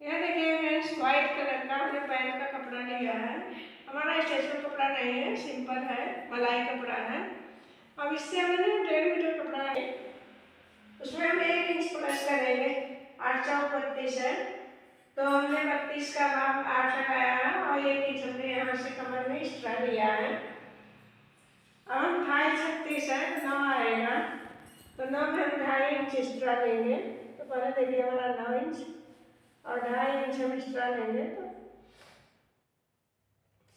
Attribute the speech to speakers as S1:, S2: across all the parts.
S1: यह देखिए friends, white colour का हमने पैंट का कपड़ा लिया है। हमारा स्टेशनरी कपड़ा नहीं है, सिंपल है, मलाई कपड़ा है। अब इससे हमने 1.5 मीटर कपड़ा है, उसमें हम 1 इंच प्लस लगेंगे। 8 चौक 32 है, तो हमने 32 का भाग 8 लगाया है और 1 इंच हमने यहाँ से कमर में एक्स्ट्रा लिया है। अब हम 2.5 36 है तो 9 आएगा, तो 9 में हम 2.5 इंच एक्स्ट्रा लेंगे। तो पहले देखिए हमारा 9 इंच और 2.5 इंच हम एक्स्ट्रा लेंगे तो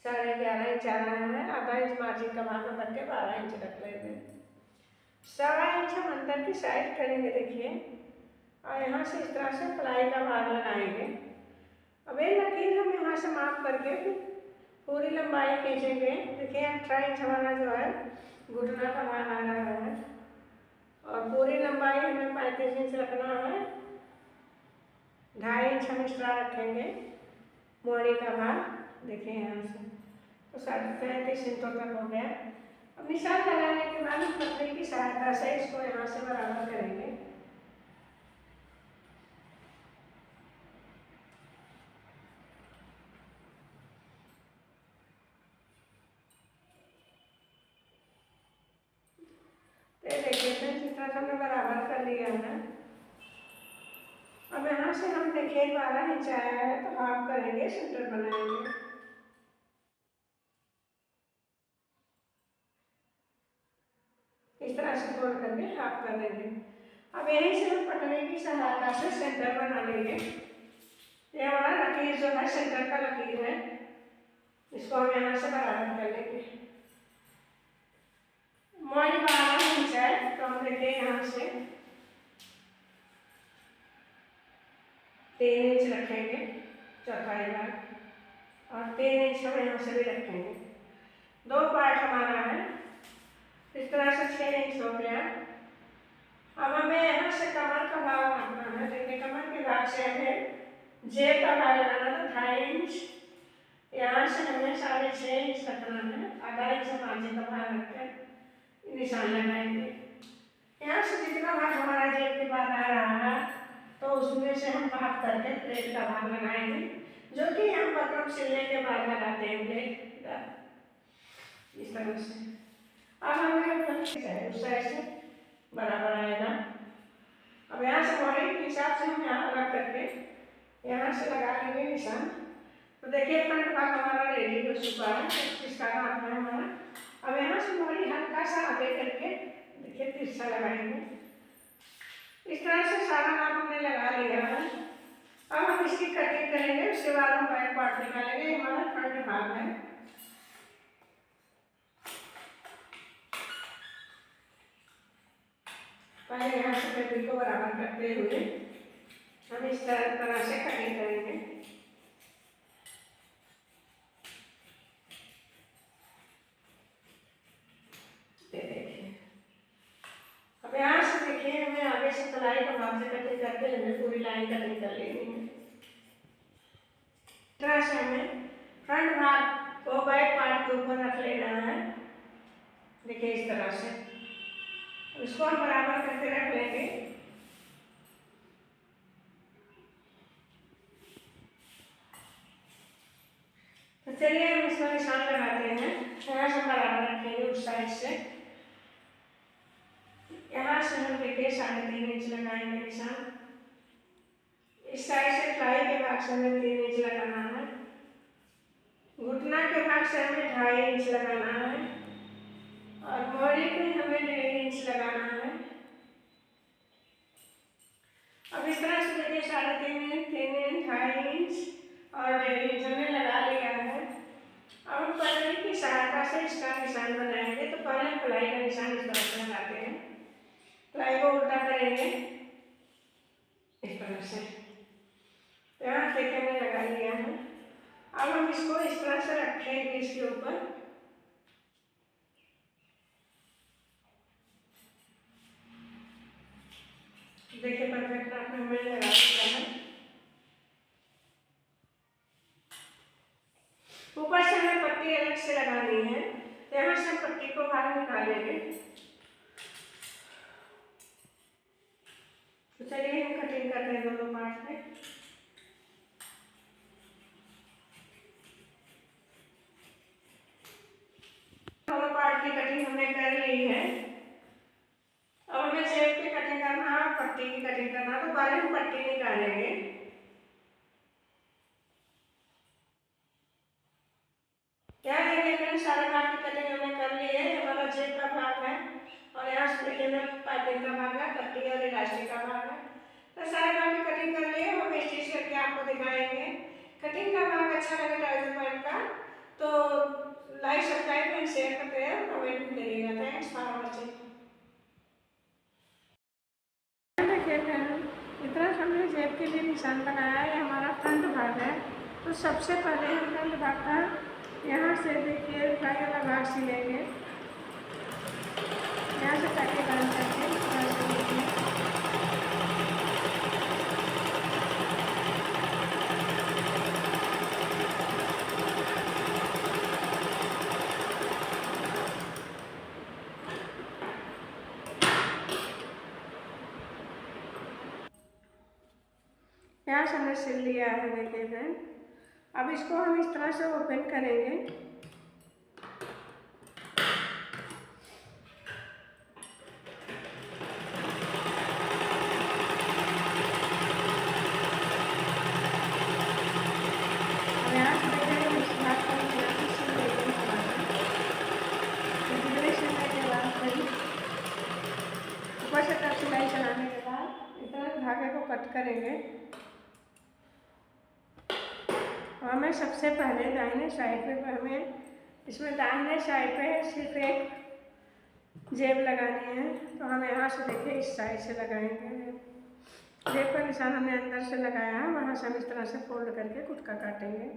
S1: 11.5 इंच आ रहा है। आधा इंच मार्जिन का भाग में करके 12 इंच रख लेंगे। 1.25 इंच हम अंदर की साइड करेंगे देखिए, और यहाँ से इस तरह से प्लाई का भाग लगाएंगे। अब ये लकीर हम यहाँ से माप करके फिर पूरी लंबाई खींचेंगे। देखिए 18 इंच हमारा जो है घुटना का भाग आ रहा है और पूरी लंबाई हमें 35 इंच रखना है। 2.5 इंच हम एक्स्ट्रा रखेंगे मोड़ी का भाग। देखिए यहाँ से तो 37 इंच तक हो गया। अब निशान लगाने के बाद हम पतली की सहायता से इसको यहाँ से बराबर करेंगे। तो देखिए फ्रेंड्स, इस तरह से हमने बराबर कर लिया है। अब यहाँ से हम देखिए 12 इंच आया है तो हाफ करेंगे, सेंटर बनाएंगे। इस तरह से फोल्ड करके हाफ कर देंगे। अब यहीं से हम पटरी की सहायता से सेंटर बना लेंगे। ये हमारा लकीर जो है सेंटर का लकीर है, इसको हम यहाँ से बराबर कर लेंगे। मोड़ी 12 इंच है तो हम देखिए यहाँ से 3 इंच रखेंगे चौथाई भाग और 3 इंच हम यहाँ से भी रखेंगे। 2 पार्ट हमारा है, इस तरह से 6 इंच हो गया। अब हमें यहाँ से कमर का भाग रखना है। देखिए कमर के भाग से हमें जेब का भाग लगाना था 2.5 इंच, यहाँ से हमें 6.5 इंच रखना है। आधा इंच हम आगे का भाग रखकर निशान लगाएंगे। यहाँ से जितना भाग हमारा जेब के बाद आ रहा है तो उसमें से हम भाग करके प्लेट का भाग लगाएंगे, जो कि हम बटन सिलने के बाद लगाते हैं प्लेट इस तरह से। अब हमें उस साइड से बराबर आएगा। अब यहाँ से मोड़ी के हिसाब से हम यहाँ अलग करके यहाँ से लगा लेंगे निशान। तो देखिए फ्रंट भाग हमारा रेडी हो चुका है, इसका भाग है हमारा। अब यहाँ से मोड़ी हल्का सा आगे करके देखिए तिरछा लगाएंगे। इस तरह से सारा नाप हमने लगा लिया है। अब हम इसकी कटिंग करेंगे, उसके बाद हम बैक पार्ट निकालेंगे। ये हमारा फ्रंट भाग है। पहले यहाँ से पेटी को बराबर करते हुए हम इस तरह से कटिंग करेंगे। अब यहाँ से देखिए हमें आगे से तलाई का भाग से कटिंग करके हमें पूरी लाइन कटिंग कर लेनी है। इस तरह से हमें फ्रंट भाग को बैक पार्ट के ऊपर रख लेना है। देखिए इस तरह से इसको हम बराबर करके रख लेंगे। तो चलिए हम इसका निशान लगाते हैं। यहाँ से बराबर रखेंगे उस साइड से। यहाँ से हम देखिए 3.5 इंच लगाएंगे निशान। इस साइड से टाई के भाग से हमें 3 इंच लगाना है। घुटना के भाग से हमें 2.5 इंच लगाना है और मोड़ी पे हमें 1.5 इंच लगाना है। अब इस तरह से देखिए 3.5 इंच, 3 इंच, 2.5 इंच और 1.5 इंच हमने लगा लिया है। अब हम पतली की सहायता से इसका निशान बनाएंगे। तो पहले हम प्लाई का निशान इस तरह से लगाते हैं। प्लाई को उल्टा करेंगे इस तरह से। यहाँ देखिए हमने लगा लिया है। अब हम इसको इस तरह से रखेंगे इसके ऊपर। देखिए परफेक्ट नाप में हमने लगा दिया है। ऊपर से हमें पट्टी अलग से लगानी है, तो यहाँ से हम पट्टी को बाहर निकालेंगे। तो चलिए हम कटिंग करते हैं दोनों पार्ट में। कटिंग हमने कर ली है। अब हमें जेब की कटिंग करना, पट्टी की कटिंग करना, तो पहले हम पट्टी निकालेंगे। क्या देखिए फ्रेंड्स, सारे भाग की कटिंग हमने कर ली है। हमारा जेब का भाग है और यहाँ से देखिए पाइपिंग का भाग है, पट्टी और इलास्टिक का भाग है। तो सारे भाग की कटिंग कर ली है, हम स्टिच करके आपको दिखाएंगे। कटिंग का भाग अच्छा लगे ट्राउजर पैंट का तो लाइक, सब्सक्राइब एंड शेयर करते हैं, कमेंट भी करिएगा। Thanks for watching. देखिए फ्रेंड, इतना हमने जेब के लिए निशान बनाया है। हमारा फ्रंट भाग है। तो सबसे पहले हम फ्रंट भाग का यहाँ से देखिए फ्राई वाला भाग सिलेंगे। यहाँ से ताकि बंद करके यहाँ से हमने सिल लिया है। देखिए फ्रेंड, अब इसको हम इस तरह से ओपन करेंगे। अब यहाँ से देखेंगे इस भाग को हम यहाँ से सिल लेंगे। सिलने के बाद फिर ऊपर से तक सिलाई चलाने के बाद इस तरह धागे को कट करेंगे। और हमें सबसे पहले दाहिने साइड पे हमें इसमें दाहिने साइड पे सिर्फ एक जेब लगानी है। तो हम यहाँ से देखिए इस साइड से लगाएंगे। जेब का निशान हमने अंदर से लगाया है, वहाँ से हम इस तरह से फोल्ड करके कुटका काटेंगे।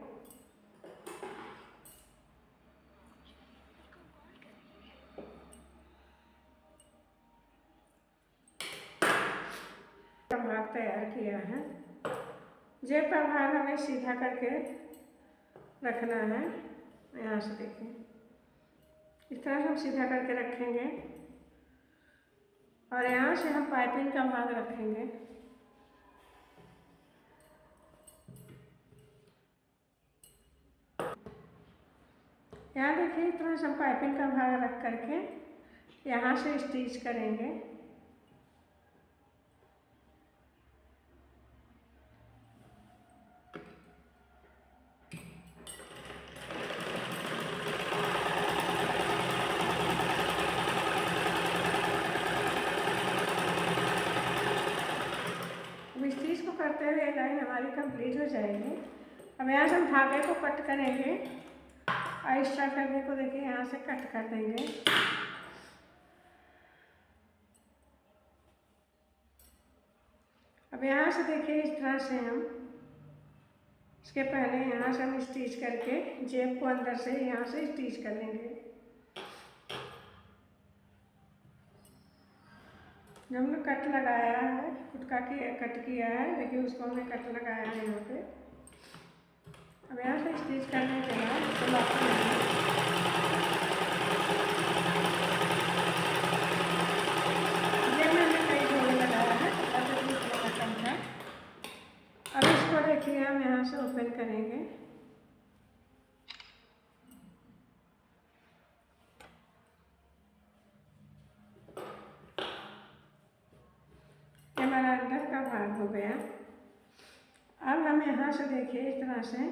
S1: भाग तैयार किया है। जेब का भाग हमें सीधा करके रखना है। यहाँ से देखिए इस तरह से हम सीधा करके रखेंगे और यहाँ से हम पाइपिंग का भाग रखेंगे। यहाँ देखिए इस तरह से हम पाइपिंग का भाग रख करके यहाँ से स्टिच करेंगे। स्टिच को करते हुए लाइन हमारी कंप्लीट हो जाएगी। अब यहाँ से हम धागे को कट करेंगे और एक्स्ट्रा करने को देखिए यहाँ से कट कर देंगे। अब यहाँ से देखिए इस तरह से हम इसके पहले यहाँ से हम स्टिच करके जेब को अंदर से यहाँ से स्टिच कर लेंगे। जो हमने कट लगाया है, कुटका की कट किया है, देखिए उसको हमने कट लगाया है यहाँ पे। अब यहाँ से स्टिच करने के बाद इसको लॉक करेंगे। ये मैंने कई जोड़े लगाया है, कम है। अब इसको देखिए हम यहाँ से ओपन करेंगे। हमारा अंदर का भाग हो गया। अब हम यहाँ से देखिए इस तरह से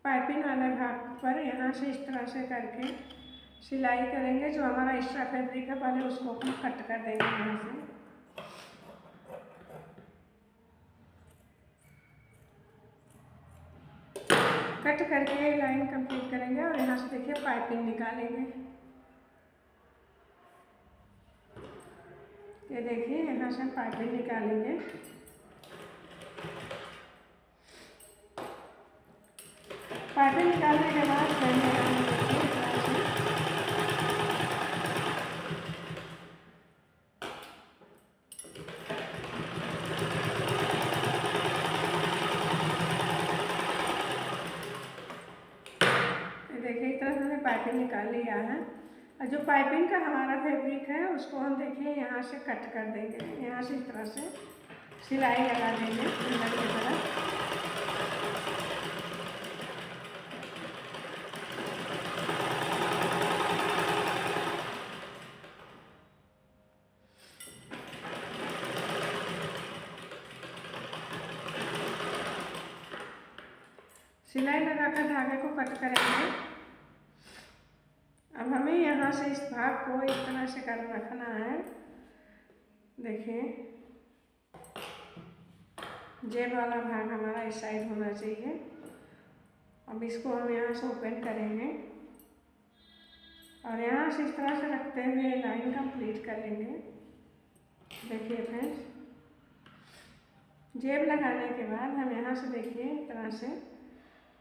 S1: पाइपिंग वाले भाग पर यहाँ से इस तरह से करके सिलाई करेंगे। जो हमारा एक्स्ट्रा फैब्रिक है पहले उसको हम कट कर देंगे। यहाँ से कट करके लाइन कंप्लीट करेंगे और यहाँ से देखिए पाइपिंग निकालेंगे। ये देखिए यहाँ से हम पाइपिंग निकालेंगे। पाइपिंग निकालने के बाद देखिए इस तरह से हमने पाइपिंग निकाल लिया है। और जो पाइपिंग का हमारा फैब्रिक है उसको हम देखिए यहाँ से कट कर देंगे। यहाँ से इस तरह से सिलाई लगा देंगे अंदर की तरफ। सिलाई लगाकर धागे को कट करेंगे। अब हमें यहाँ से इस भाग को इस तरह से कर रखना है। देखिए जेब वाला भाग हमारा इस साइड होना चाहिए। अब इसको हम यहाँ से ओपन करेंगे और यहाँ से इस तरह से रखते हुए लाइन कंप्लीट कर लेंगे। देखिए फ्रेंड्स, जेब लगाने के बाद हम यहाँ से देखिए इस तरह से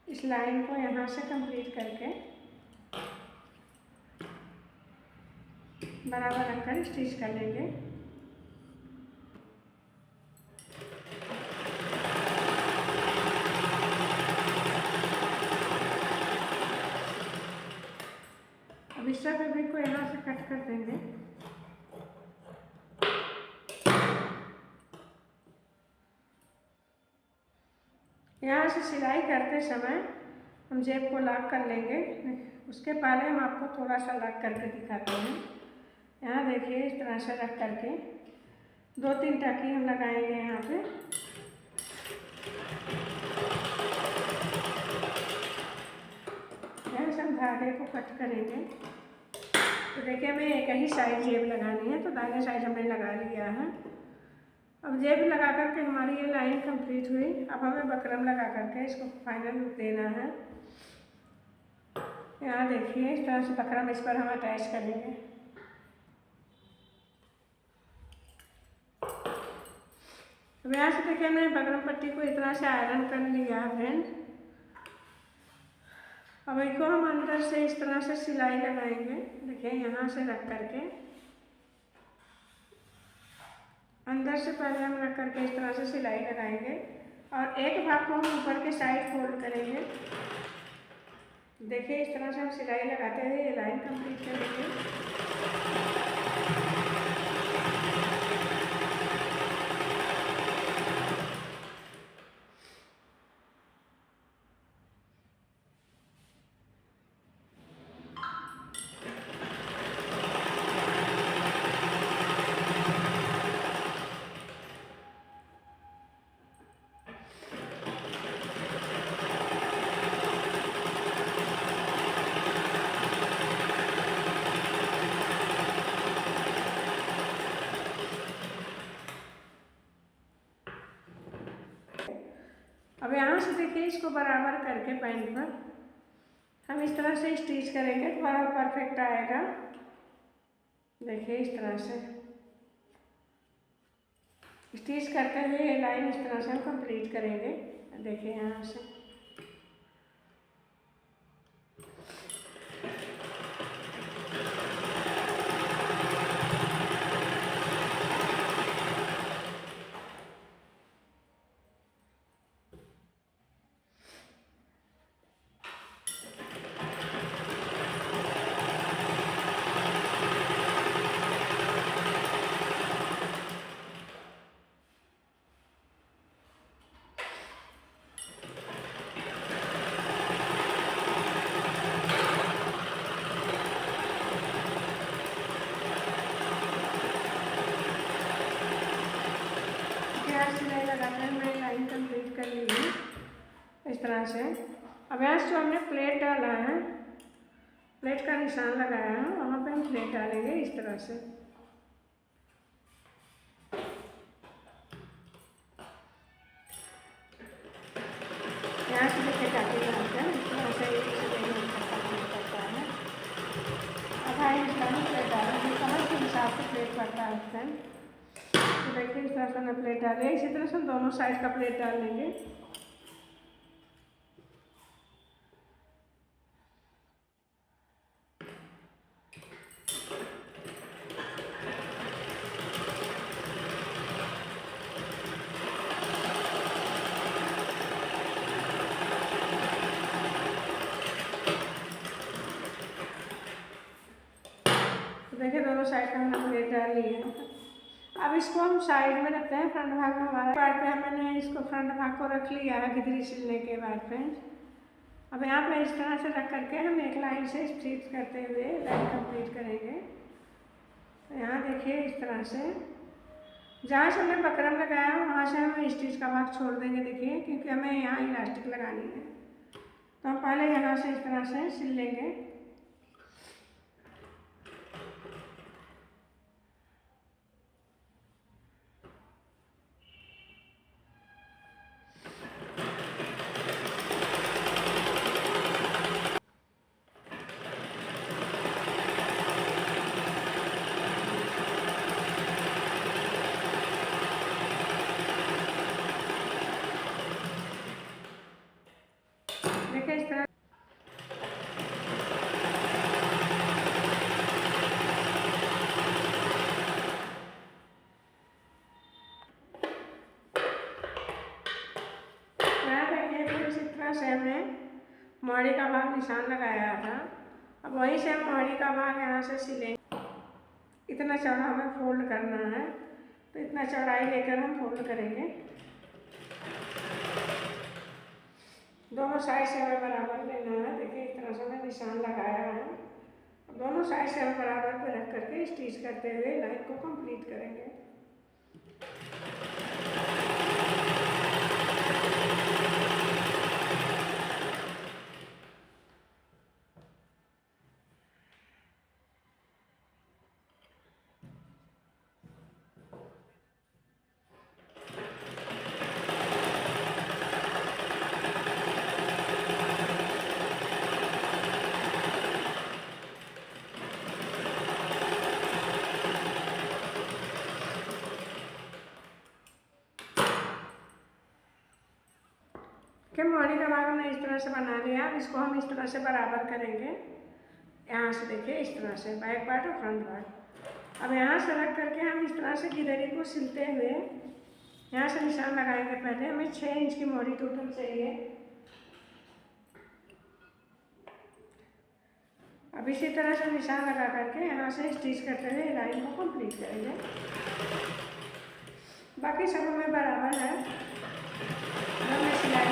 S1: इस लाइन को यहाँ से कंप्लीट करके बराबर रखकर स्टिच कर लेंगे। अब इस फैब्रिक को यहाँ से कट कर देंगे। यहाँ से सिलाई करते समय हम जेब को लॉक कर लेंगे। उसके पहले हम आपको थोड़ा सा लॉक करके दिखाते हैं। यहाँ देखिए इस तरह से रख करके 2-3 टाँकी हम लगाएंगे यहाँ पे। यहाँ से हम धागे को कट करेंगे। तो देखिए हमें एक ही साइड जेब लगानी है, तो दाहिने साइड हमने लगा लिया है। अब जेब लगा करके हमारी ये लाइन कंप्लीट हुई। अब हमें बकरम लगा करके इसको फाइनल लुक देना है। यहाँ देखिए इस तरह से बकरम इस पर हम अटैच करेंगे। अब यहाँ से देखिए हमने बकरम पट्टी को इस तरह से आयरन कर लिया है फ्रेंड्स। अब इसको हम अंदर से इस तरह से सिलाई लगाएंगे। देखिए यहाँ से रख करके अंदर से पहले हम रख करके इस तरह से सिलाई लगाएंगे और एक भाग को हम ऊपर के साइड फोल्ड करेंगे। देखिए इस तरह से हम सिलाई लगाते हुए ये लाइन कंप्लीट करेंगे। अब यहाँ से देखिए इसको बराबर करके पैंट पर हम इस तरह से स्टिच करेंगे तो बराबर परफेक्ट आएगा। देखिए इस तरह से स्टिच करते हुए ये लाइन इस तरह से हम कंप्लीट करेंगे। देखिए यहाँ से सिलाई लगाते हैं मैंने लाइन कंप्लीट कर ली है इस तरह से। अब यहाँ से जो हमने प्लेट डाला है, प्लेट का निशान लगाया है, वहाँ पे हम प्लेट डालेंगे इस तरह से। यहाँ से देखिए टाँकी डालते हैं इस तरह से करता है। अब हाई निशान प्लेट डालेंगे, कमर के हिसाब से प्लेट पड़ता है। तो देखिए इस तरह से हमने प्लेट डाली है। इसी तरह से हम दोनों साइड का प्लेट डाल लेंगे। तो देखिए दोनों साइड का हमने प्लेट डाल ली है। अब इसको हम साइड में रखते हैं। फ्रंट भाग में हमारे पार्ट पे मैंने इसको फ्रंट भाग को रख लिया है गिदरी सिलने के बाद फ्रेंड्स। अब यहाँ पे इस तरह से रख करके हम एक लाइन से स्टिच करते हुए लाइन कंप्लीट करेंगे। तो यहाँ देखिए इस तरह से जहाँ से हमने बकरम लगाया वहाँ से हम स्टिच का भाग छोड़ देंगे। देखिए क्योंकि हमें यहाँ इलास्टिक लगानी है। तो हम पहले यहाँ से इस तरह से सिल लेंगे। देखिए इस तरह से हमने मोहरी का भाग निशान लगाया था। अब वहीं से हम मोहरी का भाग यहाँ से सिलेंगे। इतना चौड़ा हमें फोल्ड करना है, तो इतना चौड़ाई लेकर हम फोल्ड करेंगे। दोनों साइड से हमें बराबर लेना है। देखिए इस तरह से हमें निशान लगाया है। दोनों साइड से हम बराबर पे रख करके स्टिच करते हुए लाइन को कंप्लीट करेंगे। मोहरी का भाग हमने इस तरह से बना लिया। अब इसको हम इस तरह से बराबर करेंगे। यहाँ से देखिए इस तरह से बैक पार्ट और फ्रंट पार्ट। अब यहाँ से रख करके हम इस तरह से गिलहरी को सिलते हुए यहाँ से निशान लगाएंगे। पहले हमें 6 इंच की मोहरी टोटल चाहिए। अब इसी तरह से निशान लगा करके यहाँ से स्टिच करते हुए लाइन को कंप्लीट करेंगे। बाकी सब हमें बराबर है। मैं सिलाई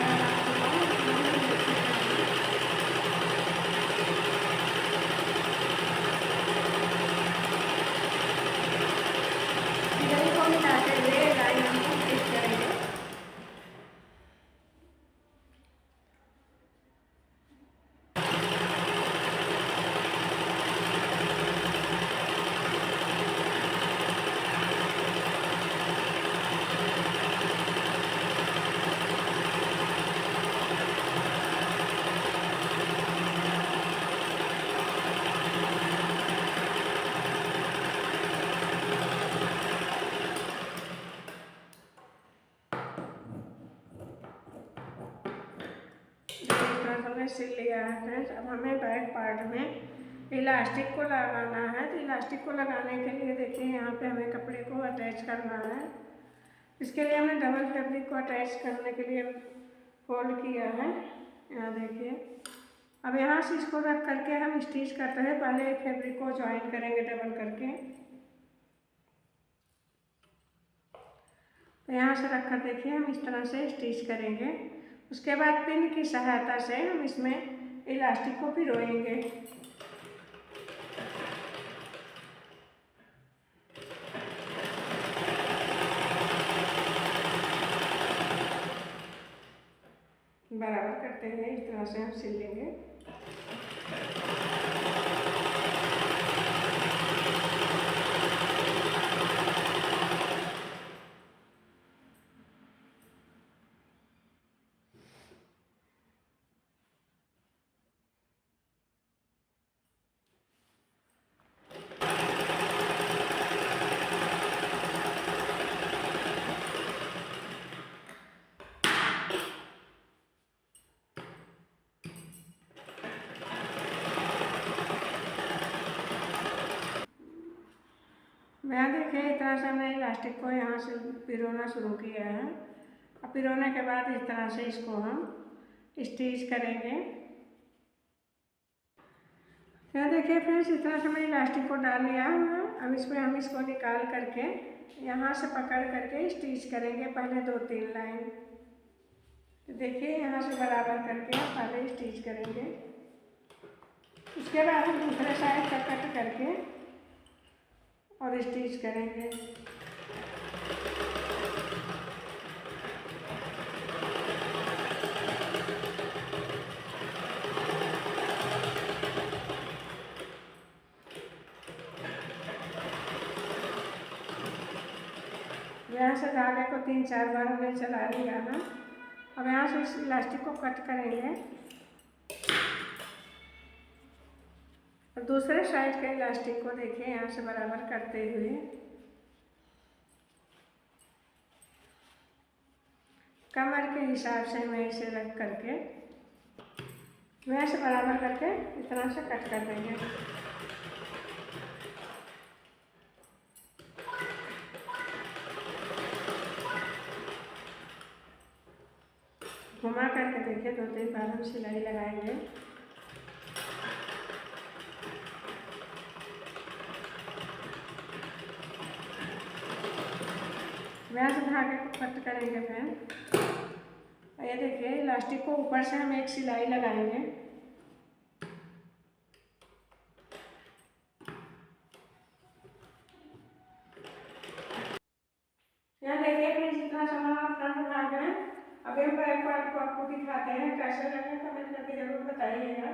S1: को मिलाते हुए लाइन हम कंप्लीट करेंगे। सिल लिया है फ्रेंड्स। अब हमें बैक पार्ट में इलास्टिक को लगाना है। तो इलास्टिक को लगाने के लिए देखिए यहाँ पे हमें कपड़े को अटैच करना है। इसके लिए हमने डबल फैब्रिक को अटैच करने के लिए फोल्ड किया है। यहाँ देखिए अब यहाँ से इसको रख करके हम स्टिच करते हैं। पहले फैब्रिक को ज्वाइन करेंगे डबल करके। तो यहाँ से रख कर देखिए हम इस तरह से स्टिच करेंगे। उसके बाद पिन की सहायता से हम इसमें इलास्टिक को पिरोएंगे। बराबर करते हुए इस तरह से हम सिल लेंगे। यहाँ देखिए इस तरह से हमने इलास्टिक को यहाँ से पिरोना शुरू किया है। अब पिरोने के बाद इस तरह से इसको हम स्टिच करेंगे। यहाँ देखिए फ्रेंड्स इस तरह से मैंने इलास्टिक को डाल लिया है। अब इसमें हम इसको निकाल करके यहाँ से पकड़ करके स्टिच करेंगे पहले 2-3 लाइन। तो देखिए यहाँ से बराबर करके हम पहले स्टिच करेंगे। उसके बाद हम दूसरे साइड का कट करके और स्टिच करेंगे। यहाँ से धागे को 3-4 बार हमने चला लिया है। अब यहाँ से इस इलास्टिक को कट करेंगे और दूसरे साइड के इलास्टिक को देखिए यहाँ से बराबर करते हुए कमर के हिसाब से मैं इसे रख करके मैं ऐसे बराबर करके इस तरह से कट कर देंगे। घुमा करके देखिए 2-3 बार हम सिलाई लगाएंगे। वैसे धागे को कट करेंगे फिर। ये देखिए इलास्टिक को ऊपर से हम एक सिलाई लगाएंगे। यहाँ देखिए फिर जितना सामान फ्रंट भाग है। अब हम बैक पार्ट को आपको दिखाते हैं कैसे लगे, कमेंट करके जरूर बताइएगा।